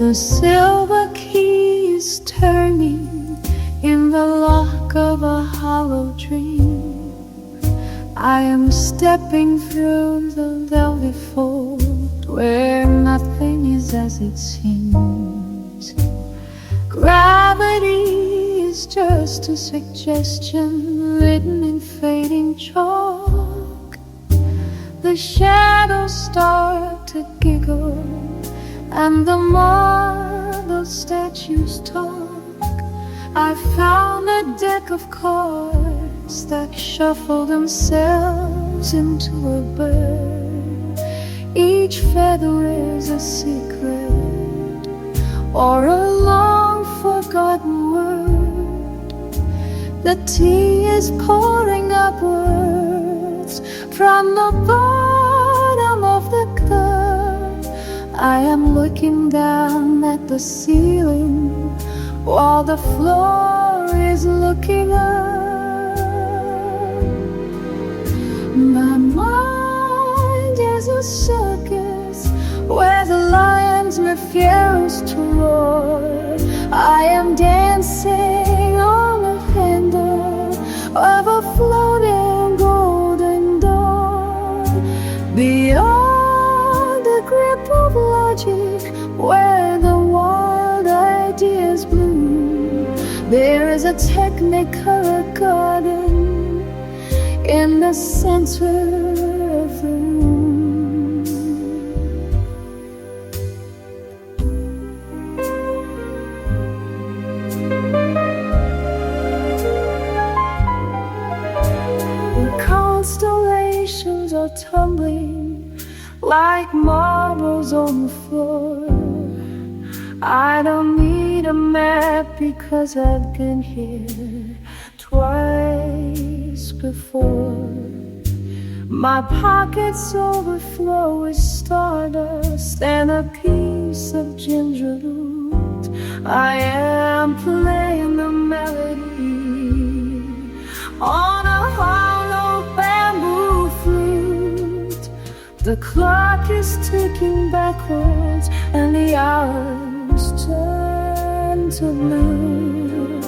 The silver key is turning in the lock of a hollow dream. I am stepping through the velvet fold where nothing is as it seems. Gravity is just a suggestion written in fading chalk. The shadows start to giggle and the marble statues talk. I found a deck of cards that shuffle themselves into a bird. Each feather is a secret or a long forgotten word. The tea is pouring upwards from the bottom of the cup. I am looking down at the ceiling while the floor is looking up. My mind is a circus where the lions refuse to roar. I am dancing on the handle of a floating golden door. Beyond the grip of logic, where the wild ideas bloom, there is a technicolor garden in the center of the room. The constellations are tumbling like marbles on the floor. I don't need a map because I've been here twice before. My pockets overflow with stardust and a piece of ginger root. I am playing the melody on a hollow bamboo flute. The clock is ticking backwards and the hours turn to blue.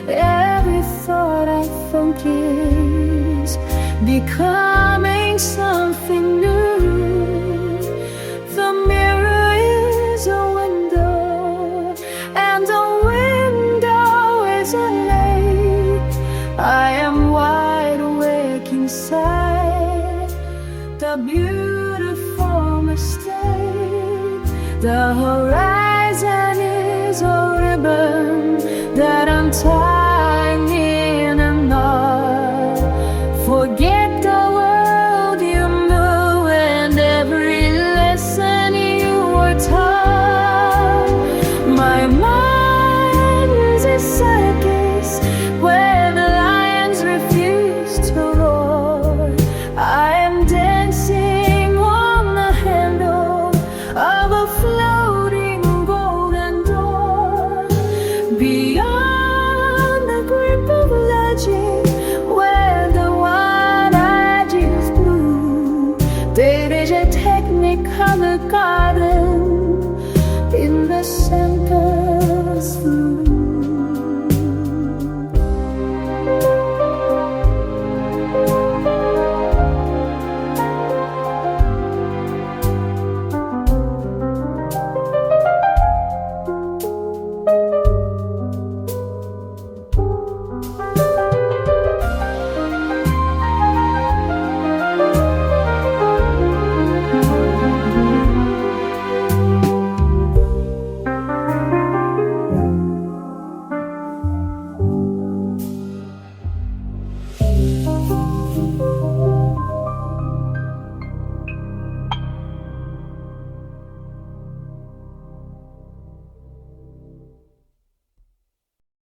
Every thought I think is becoming something new. The mirror is a window and the window is a lake. I am wide awake inside the beautiful mistake. The horizon is a ribbon that unties